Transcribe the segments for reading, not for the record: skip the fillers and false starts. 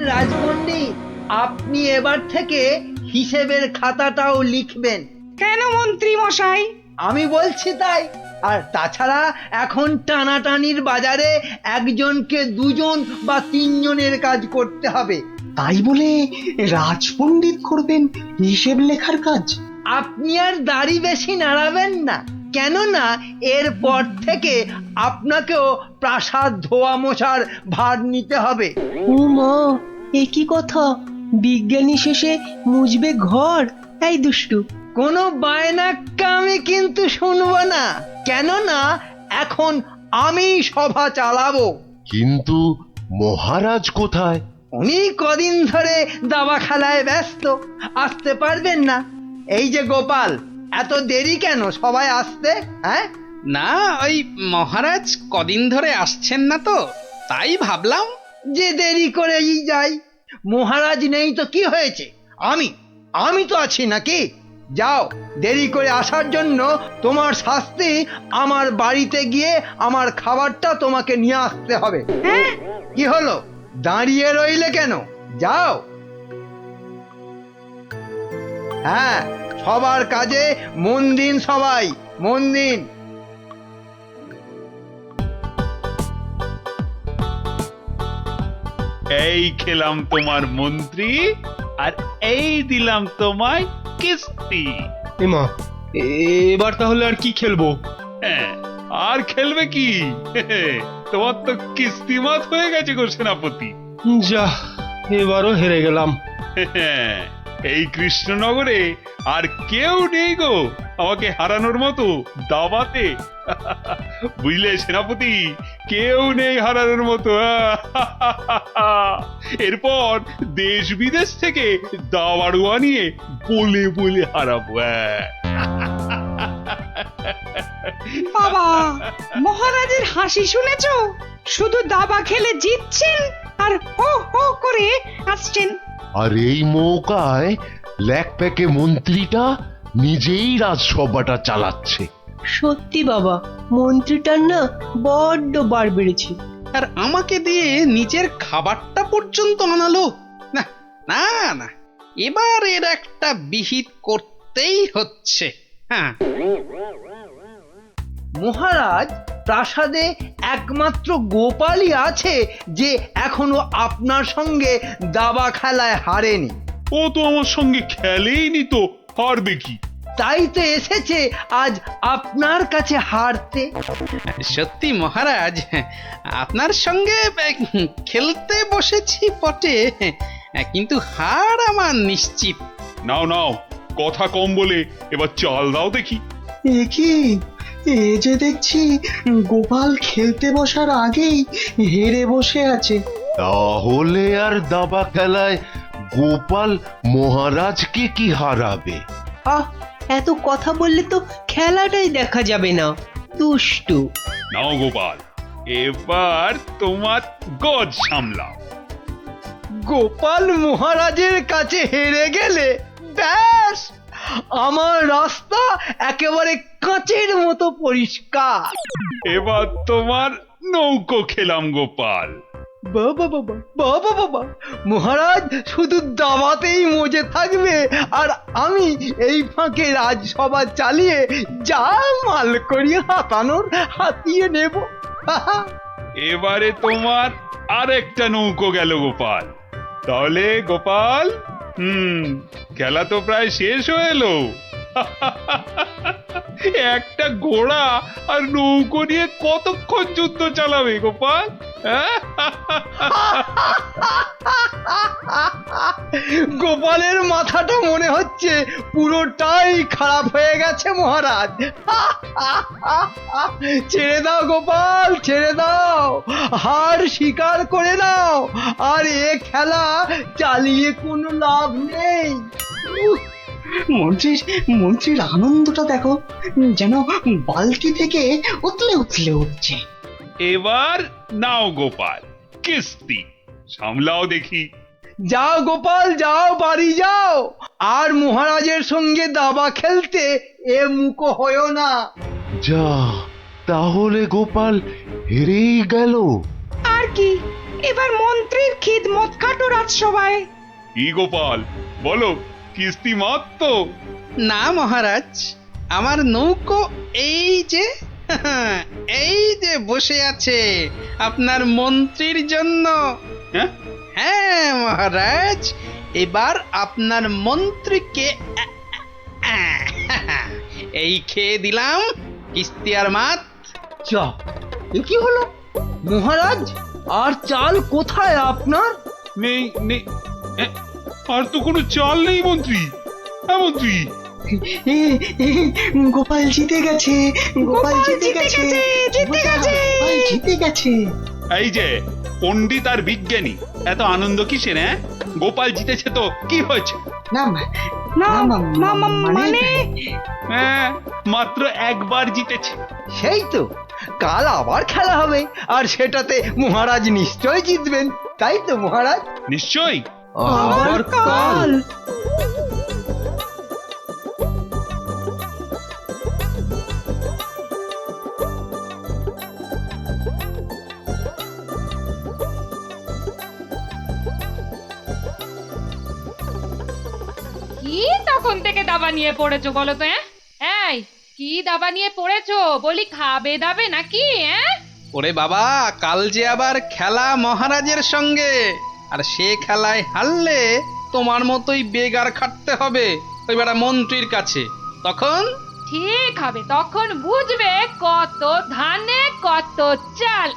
রাজপণ্ডিত, আপনি এবার থেকে হিসেবের খাতাটাও লিখবেন। কেন মন্ত্রী মশাই? আমি বলছি তাই। আর তাছাড়া এখন টানাটানির বাজারে একজনকে দুজন বা তিনজনের কাজ করতে হবে। তাই বলে রাজপণ্ডিত করবেন হিসেব লেখার কাজ? আপনি আর দাড়ি বেশি নাড়াবেন না, কেননা এরপর থেকে আপনাকেও প্রাসাদ ধোয়া মোছার ভার নিতে হবে। ও মা, এ কি কথা! বিজ্ঞানী শেষে মুজবে ঘর? এই দুষ্টু, কোনো বায়নাক্কা আমি কিন্তু শুনবো না, কেননা এখন আমি সভা চালাবো। কিন্তু মহারাজ কোথায়? উনি কদিন ধরে দাবা খেলায় ব্যস্ত, আসতে পারবেন না। এই যে গোপাল, এত দেরি কেন সবাই আসতে? হ্যাঁ, না, ওই মহারাজ কদিন ধরে আসছেন না তো, তাই ভাবলাম। যে দেরি করেই যাই। মহারাজ নেই তো কি হয়েছে, আমি তো আছি নাকি? যাও, দেরি করে আসার জন্য তোমার শাস্তি আমার বাড়িতে গিয়ে আমার খাবারটা তোমাকে নিয়ে আসতে হবে। কি হলো, দাঁড়িয়ে রইলে কেন? যাও। হ্যাঁ, সবার কাজে মন দিন, সবাই মন দিন। এই খেলাম তোমার মন্ত্রী, আর এই দিলাম তোমায় কিস্তি। এমা, এবার তাহলে আর কি খেলবো? হ্যাঁ, আর খেলবে কি? তোমার তো কিস্তিমাত হয়ে গেছে গো সেনাপতি। যা, এবারও হেরে গেলাম। এই কৃষ্ণনগরে আর কেউ নেই গো আমাকে হারানোর মতো দাবাতে। বুঝলে সেনাপতি, কেউ নেই হারানোর মতো। এরপর দেশ বিদেশ থেকে দাবাড়ুয়া নিয়ে বলে বলে হারাবো। বাবা, মহারাজের হাসি শুনেছো? শুধু দাবা খেলে জিতছেন আর হো হো করে আসছেন। আর এই মৌকায় ল্যাকপ্যাকে মন্ত্রীটা নিজেই রাজসভাটা চালাচ্ছে। সত্যি বাবা, মন্ত্রীটার না বড্ড বার বেড়েছে। আর আমাকে দিয়ে নিজের খাবারটা পর্যন্ত আনালো। না না না, এবার এর একটা বিহিত করতেই হচ্ছে। হ্যাঁ, মহারাজ, প্রাসাদে একমাত্র গোপালই আছে যে এখনো আপনার সঙ্গে দাবা খেলায় হারেনি। ও তো আমার সঙ্গে খেলেইনি, তো হারবে কি? তাই তো এসেছে আজ আপনার কাছে হারতে। সত্যি মহারাজ, আপনার সঙ্গে খেলতে বসেছি বটে, কিন্তু হার আমার নিশ্চিত। নাও নাও, কথা কম বলে এবার চাল দাও দেখি। এ কি, এ যে দেখছি গোপাল খেলতে বসার আগেই হেরে বসে আছে। তাহলে আর দাবা খেলায় গোপাল মহারাজকে কি হারাবে? আহ, এত কথা বললে তো খেলাটাই দেখা যাবে না। দুষ্টু। নাও গোপাল, এবার তোমার গজ সামলাও। গোপাল মহারাজের কাছে হেরে গেলে ব্যাস, আমার রাস্তা একেবারে কাঁচের মতো পরিষ্কার। এবার তোমার নৌকো খেলাম গোপাল। বাবা বাবা বাবা বাবা, মহারাজ শুধু দাবাতেই মজে থাকবে, আর আমি এই ফাঁকে রাজসভা চালিয়ে যা মাল করি হাতানোর হাতিয়ে নেব। এবারে তোমার আরেকটা নৌকো গেল গোপাল। তাহলে গোপাল, খেলা তো প্রায় শেষ হয়ে এলো। একটা ঘোড়া আর নৌকো নিয়ে কতক্ষণ যুদ্ধ চালাবে গোপাল? গোপালের মাথাটা মনে হচ্ছে পুরোটাই খারাপ হয়ে গেছে মহারাজ। ছেড়ে দাও গোপাল, ছেড়ে দাও, হার স্বীকার করে নাও, আর এ খেলা চালিয়ে কোনো লাভ নেই। মন্ত্রীর আনন্দটা দেখো, যেন বালতি থেকে উতলে উতলে উঠছে। এবার নাও গোপাল কিস্তি, সামলাও দেখি। যাও গোপাল, যাও, বাড়ি যাও, আর মহারাজের সঙ্গে দাবা খেলতে এ মুখো হয়েও না। যা, তাহলে গোপাল হেরেই গেল। আর কি, এবার মন্ত্রীর খিদমত খাটো রাজসভায়। কি গোপাল বলো, কিস্তি মাত তো? না মহারাজ, আমার নৌকো এই যে এই যে বসে আছে আপনার মন্ত্রীর জন্য। হ্যাঁ, হ্যাঁ মহারাজ, এবার আপনার মন্ত্রীকে এই খেয়ে দিলাম কিস্তি আর মাত। যা, এ কি হলো মহারাজ? আর চাল কোথায় আপনার? নেই নেই, এ, আর তো কোনো চাল নেই মন্ত্রী। হ্যাঁ মন্ত্রী, এ, এ, গোপাল জিতে গেছে, গোপাল জিতে গেছে, জিতে গেছে। গোপাল জিতে গেছে। এই যে পণ্ডিত আর বিজ্ঞানী, এত আনন্দ কিসের? হ্যাঁ, গোপাল জিতেছে তো কি হয়েছে? না না না, মানে হ্যাঁ, মাত্র একবার জিতেছে। সেই তো, কাল আবার খেলা হবে, আর সেটাতে মহারাজ নিশ্চয় জিতবেন, তাই তো মহারাজ? নিশ্চয়ই। আবার কাল। কি তখন থেকে দাবা নিয়ে পড়েছো বলো তো? এই কি দাবা নিয়ে পড়েছো? বলি খাবে দাবে নাকি? ওরে বাবা, কাল যে আবার খেলা মহারাজের সঙ্গে, আর সে খেলায় হারলে তোমার মতোই বেগার খাটতে হবে ওই বেটা মন্ত্রীর কাছে। তখন ঠিক হবে, তখন বুঝবে কত ধানে কত চাল।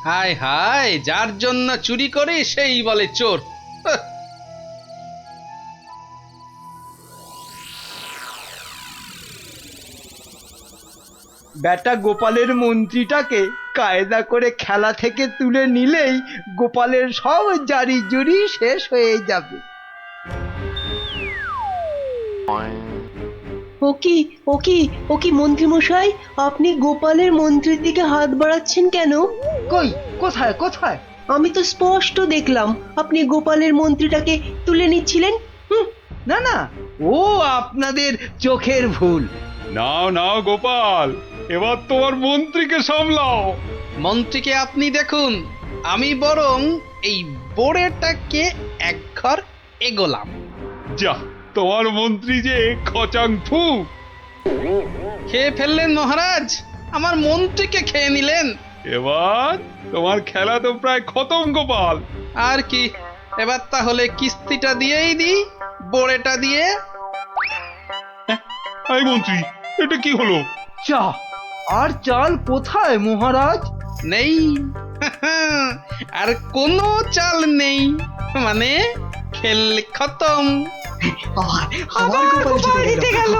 হায় হায়, যার জন্য চুরি করে সেই বলে চোর। হাহ। বেটা গোপালের মন্ত্রীটাকে কায়দা করে খেলা থেকে তুলে নিলেই গোপালের সব জারি জুরি শেষ হয়ে যাবে। ও কি মন্ত্রী মশাই, আপনি গোপালের মন্ত্রীর দিকে হাত বাড়াচ্ছেন কেন? কই, কোথায় কোথায়? আমি তো স্পষ্ট দেখলাম আপনি গোপালের মন্ত্রীটাকে তুলে নিচ্ছিলেন। না না, ও আপনাদের চোখের ভুল। নাও নাও গোপাল, এবার তোমার মন্ত্রীকে সামলাও। মন্ত্রীকে আপনি দেখুন, আমি বরং এই বোড়েটাকে এক ঘর এগোলাম। যা, তোমার মন্ত্রী যে খচাং ফু। খেয়ে ফেললেন মহারাজ, আমার মন্ত্রীকে খেয়ে নিলেন। এবার তোমার খেলা তো প্রায় খতম গোপাল। আর কি, এবার তাহলে কিস্তিটা দিয়েই দিই, বোড়েটা দিয়ে। এই মন্ত্রী, এটা কি হলো? চা আর চাল কোথায় মহারাজ? নেই, আর কোনো চাল নেই, মানে খেল খতম। আবার গোপাল জিতে গেল,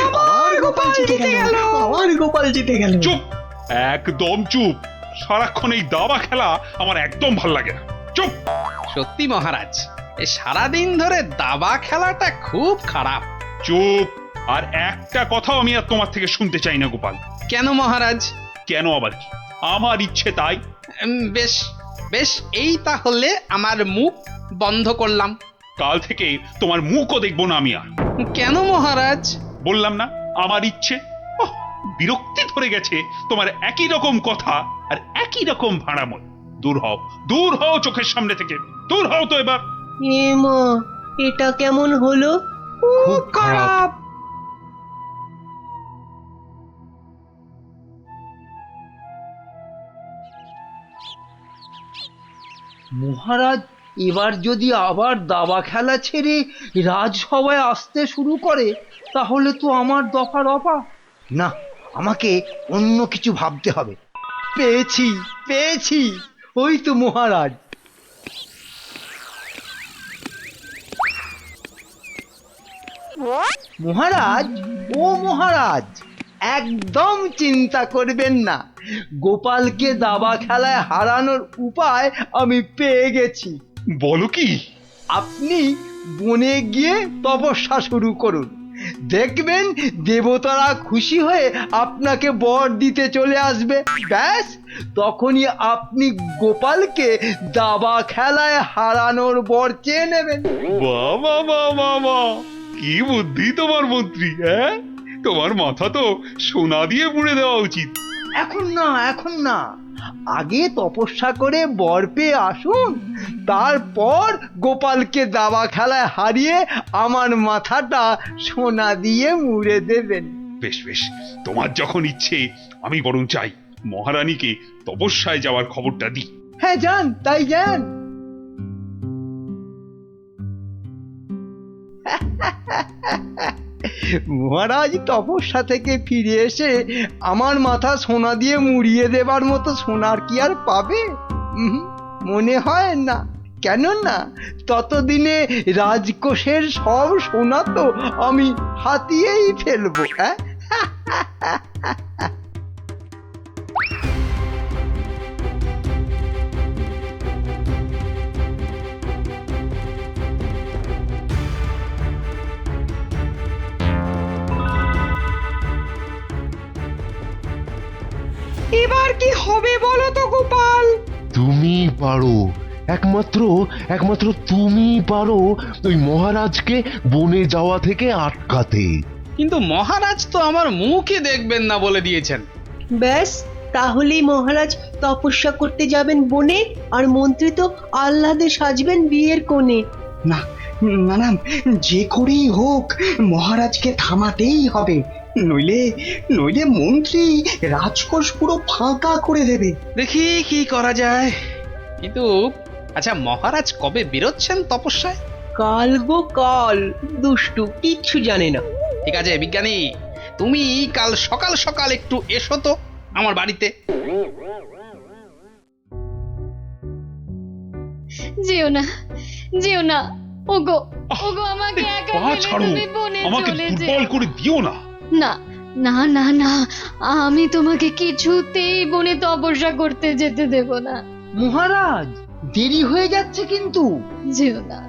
আবার গোপাল জিতে গেল, আবার গোপাল জিতে গেল। চুপ, একদম চুপ। সারাক্ষণ এই দাবা খেলা আমার একদম ভাল লাগে না। চুপ। সত্যি মহারাজ, এ সারাদিন ধরে দাবা খেলাটা খুব খারাপ। চুপ, আর একটা কথাও আমি আর তোমার থেকে শুনতে চাই না গোপাল। কেন মহারাজ? কেন আবার কি? আমার ইচ্ছে তাই। বেশ বেশ, এই তাহলে আমার মুখ বন্ধ করলাম। কাল থেকে তোমার মুখও দেখবো না আমি আর। কেন মহারাজ? বললাম না, আমার ইচ্ছে। ওহ, বিরক্তি ধরে গেছে তোমার একই রকম কথা আর একই রকম ভাড়াময়। দূর হও, দূর হও চোখের সামনে থেকে, দূর হও তো এবার। এ মা, এটা কেমন হলো? খুব খারাপ। মহারাজ এবার যদি আবার দাবা খেলা ছেড়ে রাজসভায় আসতে শুরু করে, তাহলে তো আমার দফা রফা। না, আমাকে অন্য কিছু ভাবতে হবে। পেয়েছি পেয়েছি, ওই তো মহারাজ। মহারাজ, ও মহারাজ, একদম চিন্তা করবেন না, গোপালকে দাবা খেলায় হারানোর উপায় আমি পেয়ে গেছি। বলো কি? আপনি বনে গিয়ে তপস্যা শুরু করুন, দেখবেন দেবতারা খুশি হয়ে আপনাকে বর দিতে চলে আসবে। ব্যাস, তখনই আপনি গোপালকে দাবা খেলায় হারানোর বর চেয়ে নেবেন। বাবা বাবা বাবা, কি বুদ্ধি তোমার মন্ত্রী! হ্যাঁ, তোমার মাথা তো সোনা দিয়ে মুড়ে দেওয়া উচিত। এখন না, এখন না, আগে তপস্যা করে বর পেয়ে আসুন, তারপর গোপালকে দাবা খেলায় হারিয়ে আমার মাথাটা সোনা দিয়ে মুড়ে দেবেন। বেশ বেশ, তোমার যখন ইচ্ছে আমি বরং চাই মহারানীকে তপস্যায় যাওয়ার খবরটা দিই। হ্যাঁ যান, তাই যান। মহারাজ তপস্যা থেকে ফিরে এসে আমার মাথা সোনা দিয়ে মুড়িয়ে দেবার মতো সোনার কি আর পাবে? মনে হয় না। কেননা ততদিনে রাজকোষের সব সোনা তো আমি হাতিয়েই ফেলবো। হ্যাঁ, এবার কি হবে বলো তো গোপাল? তুমি পারো, একমাত্র একমাত্র তুমি পারো ওই মহারাজকে বনে যাওয়া থেকে আটকাতে। কিন্তু মহারাজ তো আমার মুখই দেখবেন না বলে দিয়েছেন। ব্যাস, তাহলেই মহারাজ তপস্যা করতে যাবেন বনে, আর মন্ত্রী তো আহ্লাদে সাজবেন বিয়ের কোণে। না না না, যে করেই হোক মহারাজকে থামাতেই হবে, নইলে নইলে মন্ত্রী রাজকোষ পুরো ফাঁকা করে দেবে। দেখি কি করা যায়। কিন্তু আচ্ছা, মহারাজ কবে বেরোচ্ছেন তপস্যায়? কাল গো কাল, দুষ্টু কিচ্ছু জানে না। ঠিক আছে বিজ্ঞানী, তুমি কাল সকাল সকাল একটু এসো তো আমার বাড়িতে। যেও না, যেও না, ওগো ওগো, আমাকে একা পা ফেলে ছাড়ো, তুমি বনে আমাকে চলে দুর্বল যেও করে দিও না। না। না না না, আমি তোমাকে কিছুতেই বনে তপস্যা করতে যেতে দেব না। মহারাজ দেরি হয়ে যাচ্ছে কিন্তু। যেও না,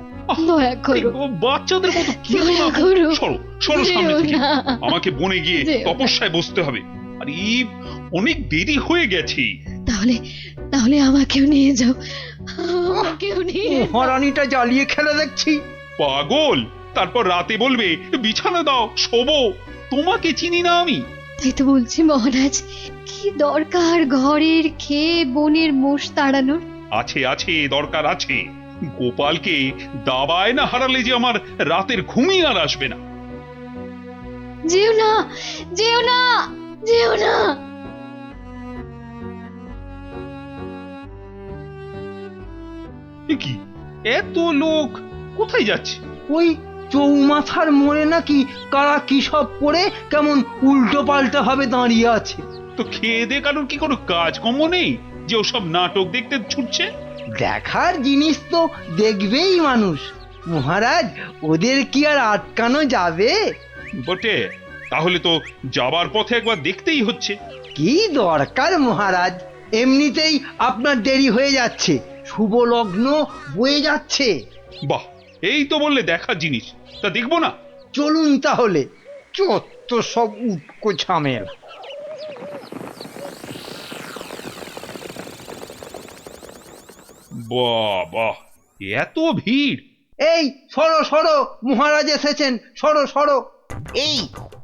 দয়া এই করো, বাচ্চাদের মতো কি দয়া করো। সরো সরো সামনে যেও থেকে। না। আমাকে বনে গিয়ে যেও না। তপস্যায় বসতে হবে। আর এই অনেক দেরি হয়ে গেছে। তাহলে তাহলে আমাকেও নিয়ে যাও, আমাকেও নিয়ে যাও। মহারানীটা জ্বালিয়ে খেলে দেখছি। পাগল, তারপর রাতে বলবে বিছানা দাও শোবো। তোমাকে চিনি না আমি। তাই তো বলছি মহারাজ, কি দরকার ঘরের খেয়ে বনের মোষ তাড়ানোর? আছে আছে, দরকার আছে। গোপালকে দাবায় না হারালে যে আমার রাতের ঘুমই আর আসবে না। যেও না, যেও না, যেও না। এ কি, এত লোক কোথায় যাচ্ছে? ওই চৌমাথার মোড়ে নাকি কারা কি সব পড়ে কেমন উল্টো পাল্টা ভাবে দাঁড়িয়ে আছে। তো খেয়ে দে কারোর কি কোনো কাজকর্ম নেই যে ওসব নাটক দেখতে ছুটছে? দেখার জিনিস তো দেখবেই মানুষ। মহারাজ, ওদের কি আর আটকানো যাবে? বটে, তাহলে তো যাবার পথে একবার দেখতেই হচ্ছে। কি দরকার মহারাজ, এমনিতেই আপনার দেরি হয়ে যাচ্ছে, শুভ লগ্ন বয়ে যাচ্ছে। বাহ, এই তো বললে দেখার জিনিস, তা দেখবো না? চলুন তাহলে। চত্ব সব উটকো ঝামেলা। বাহ বাহ, এত ভিড়! এই সরো সরো, মহারাজ এসেছেন, সরো সরো। এই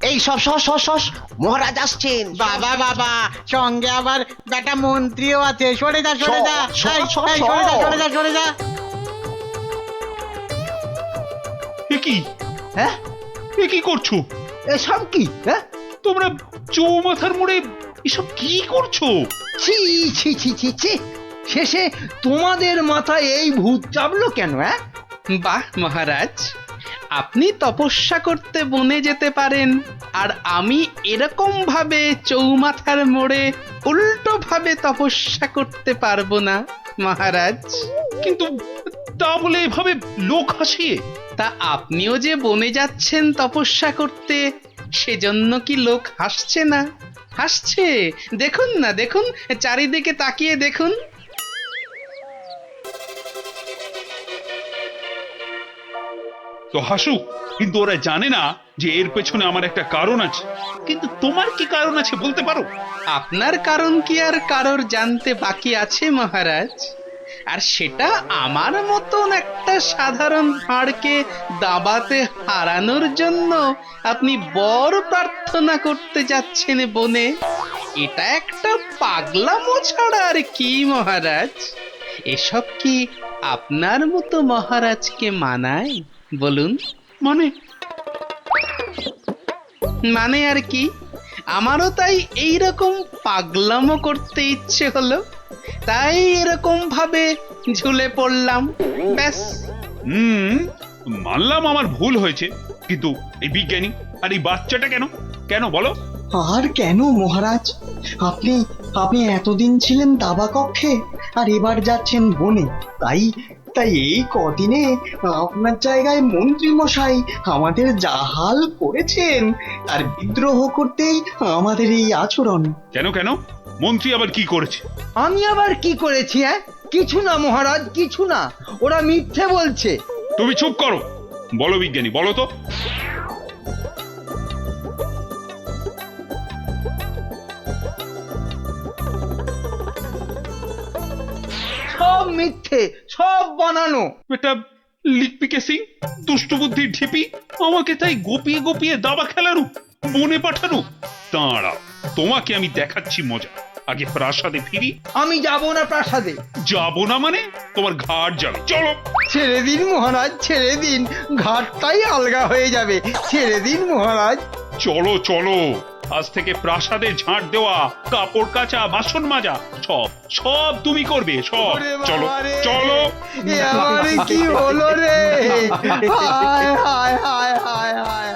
এই সব সস সস সস, মহারাজ আসছেন। বাবা বাবা, সঙ্গে আবার বেটা মন্ত্রীও আছে। সরে যা, সরে যা, এই, এই, সরে যা, সরে যা, সরে যা। এ কি, হ্যাঁ, এ কি করছো এসব কি? হ্যাঁ, তোমরা? চৌমাথার মোড়ে এসব কি করছো? ছি ছি ছি ছি ছি, শেষে তোমাদের মাথায় এই ভূত চাপলো কেন? হ্যাঁ, বাহ মহারাজ, আপনি তপস্যা করতে বনে যেতে পারেন, আর আমি এরকম ভাবে চৌমাথার মোড়ে উল্টো ভাবে তপস্যা করতে পারবো না মহারাজ। কিন্তু তা বলে এভাবে লোক হাসিয়ে? তা আপনিও যে বনে যাচ্ছেন তপস্যা করতে, সেজন্য কি লোক হাসছে না? হাসছে, দেখুন না, দেখুন, চারিদিকে তাকিয়ে দেখুন। তো হাসুক, কিন্তু ওরা জানে না যে এর পেছনে আমার একটা কারণ আছে। কিন্তু তোমার কি কারণ আছে বলতে পারো? আপনার কারণ কি আর কারোর জানতে বাকি আছে মহারাজ? আর সেটা আমার মতন একটা সাধারণ ভাঁড়কে দাবাতে হারানোর জন্য আপনি বর প্রার্থনা করতে যাচ্ছেন বনে। এটা একটা পাগলামো ছাড়া আর কি মহারাজ? এসব কি আপনার মতো মহারাজকে মানায় বলুন? মানে মানে আর কি, আমারও তাই এইরকম পাগলামো করতে ইচ্ছে হলো, তাই এরকম ভাবে ঝুলে পড়লাম, ব্যাস। মানলাম আমার ভুল হয়েছে, কিন্তু এই বিজ্ঞানী আর এই বাচ্চাটা কেন কেন বলো? আর কেন মহারাজ? আপনি আপনি এতদিন ছিলেন দাবা কক্ষে, আর এবার যাচ্ছেন বনে। তাই তাই এই কদিনে আপনার জায়গায় মন্ত্রী মশাই আমাদের যা হাল করেছেন, আর বিদ্রোহ করতেই আমাদের এই আচরণ। কেন কেন মন্ত্রী আবার কি করেছে? আমি আবার কি করেছি? কিছু না মহারাজ, কিছু না, ওরা মিথ্যে বলছে। তুমি চুপ করো। বলো বিজ্ঞানী, বলো তো। সব মিথ্যে, সব বানানো। এটা লিকপিকে সিং, দুষ্টু বুদ্ধির ঢিপি, আমাকে তাই গোপিয়ে গোপিয়ে দাবা খেলানো, বনে পাঠানো। দাঁড়া, তোমাকে আমি দেখাচ্ছি মজা। আগে প্রাসাদে ফিরি। আমি যাব না প্রাসাদে। যাবো না মানে? তোমার ঘাট যাবে, চলো। ছেড়ে দিন মহারাজ, ছেড়ে দিন, ঘাটটাই আলগা হয়ে যাবে। ছেড়ে দিন মহারাজ। চলো চলো, আজ থেকে প্রাসাদে ঝাঁট দেওয়া, কাপড় কাচা, বাসন মাজা, সব সব তুমি করবে, সব। ওরে চলো বাবা রে, চলো। এ আমারে কি হলো রে? হায় হায় হায় হায় হায়।